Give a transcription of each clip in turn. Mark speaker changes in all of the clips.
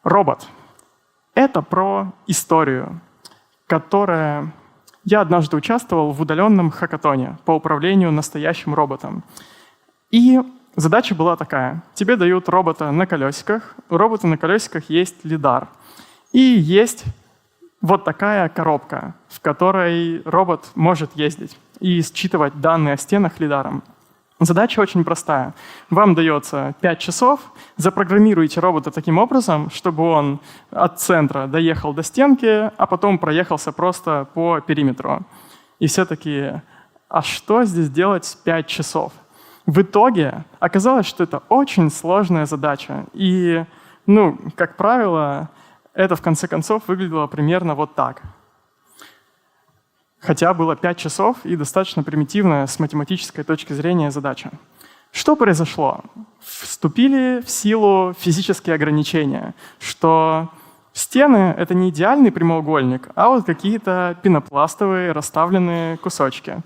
Speaker 1: Робот. Это про историю, которая... Я однажды участвовал в удаленном хакатоне по управлению настоящим роботом. И задача была такая. Тебе дают робота на колесиках. У робота на колесиках есть лидар. И есть вот такая коробка, в которой робот может ездить и считывать данные о стенах лидаром. Задача очень простая. Вам дается 5 часов, запрограммируйте робота таким образом, чтобы он от центра доехал до стенки, а потом проехался просто по периметру. И все такие, а что здесь делать 5 часов? В итоге оказалось, что это очень сложная задача. И, как правило, это в конце концов выглядело примерно вот так. Хотя было 5 часов и достаточно примитивная с математической точки зрения задача. Что произошло? Вступили в силу физические ограничения, что стены — это не идеальный прямоугольник, а вот какие-то пенопластовые расставленные кусочки.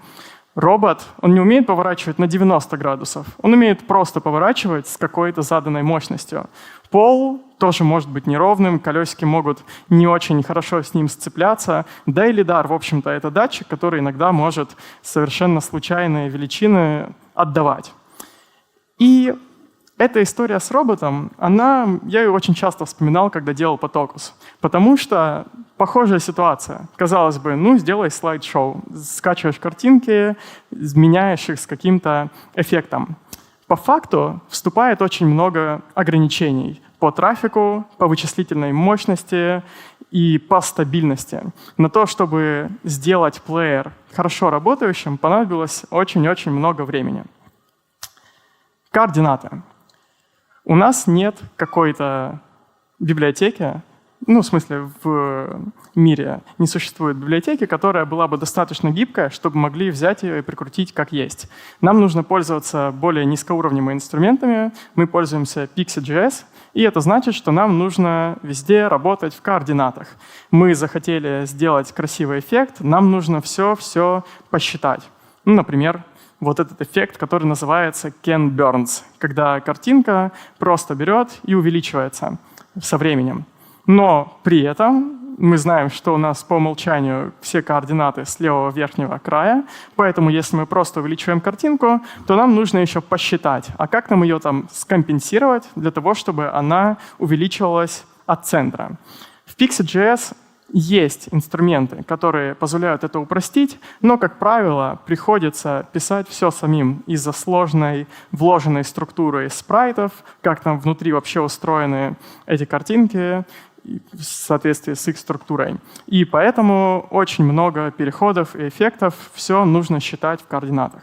Speaker 1: Робот, он не умеет поворачивать на 90 градусов, он умеет просто поворачивать с какой-то заданной мощностью. Пол тоже может быть неровным, колесики могут не очень хорошо с ним сцепляться, да и лидар, в общем-то, это датчик, который иногда может совершенно случайные величины отдавать. И эта история с роботом, я ее очень часто вспоминал, когда делал потокус, потому что похожая ситуация. Казалось бы, сделай слайд-шоу, скачиваешь картинки, меняешь их с каким-то эффектом. По факту вступает очень много ограничений по трафику, по вычислительной мощности и по стабильности. На то, чтобы сделать плеер хорошо работающим, понадобилось очень-очень много времени. Координаты. У нас нет какой-то библиотеки, в смысле, в мире не существует библиотеки, которая была бы достаточно гибкая, чтобы могли взять ее и прикрутить как есть. Нам нужно пользоваться более низкоуровневыми инструментами. Мы пользуемся Pixie.js, и это значит, что нам нужно везде работать в координатах. Мы захотели сделать красивый эффект, нам нужно все посчитать. Например, вот этот эффект, который называется Ken Burns, когда картинка просто берет и увеличивается со временем. Но при этом мы знаем, что у нас по умолчанию все координаты с левого верхнего края, поэтому если мы просто увеличиваем картинку, то нам нужно еще посчитать, а как нам ее там скомпенсировать для того, чтобы она увеличивалась от центра. В Pixie.js есть инструменты, которые позволяют это упростить, но, как правило, приходится писать все самим из-за сложной вложенной структуры спрайтов, как там внутри вообще устроены эти картинки в соответствии с их структурой. И поэтому очень много переходов и эффектов, все нужно считать в координатах.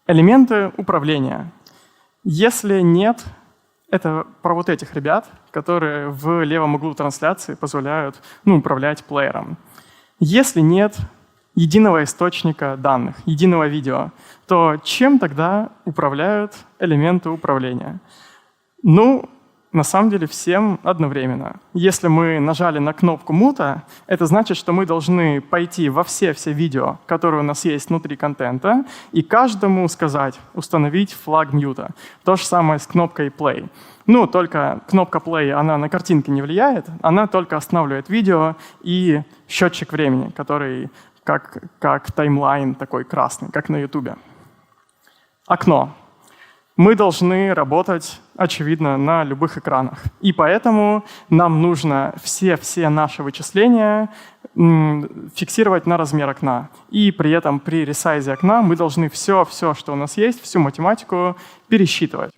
Speaker 1: Элементы управления. Если нет, это про вот этих ребят, которые в левом углу трансляции позволяют управлять плеером. Если нет единого источника данных, единого видео, то чем тогда управляют элементы управления? На самом деле всем одновременно. Если мы нажали на кнопку мута, это значит, что мы должны пойти во все видео, которые у нас есть внутри контента, и каждому сказать, установить флаг мьюта. То же самое с кнопкой play. Только кнопка play, она на картинки не влияет, она только останавливает видео и счетчик времени, который как таймлайн такой красный, как на YouTube. Окно. Мы должны работать, очевидно, на любых экранах. И поэтому нам нужно все наши вычисления фиксировать на размер окна. И при этом при ресайзе окна мы должны все, что у нас есть, всю математику пересчитывать.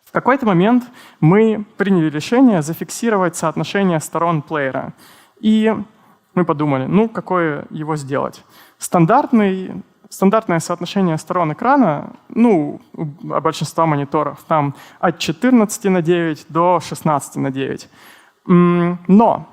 Speaker 1: В какой-то момент мы приняли решение зафиксировать соотношение сторон плеера. И мы подумали, какое его сделать. Стандартное соотношение сторон экрана, у большинства мониторов, там от 14:9 до 16:9. Но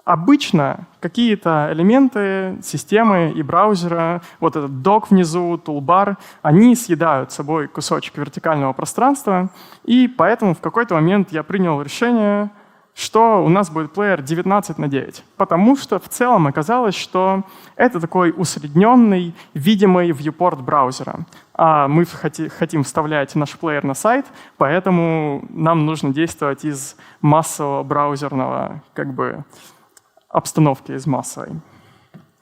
Speaker 1: обычно какие-то элементы системы и браузера, вот этот док внизу, тулбар, они съедают собой кусочек вертикального пространства, и поэтому в какой-то момент я принял решение что у нас будет плеер 19:9, потому что в целом оказалось, что это такой усредненный, видимый viewport браузера. А мы хотим вставлять наш плеер на сайт, поэтому нам нужно действовать из массового браузерного обстановки, из массовой.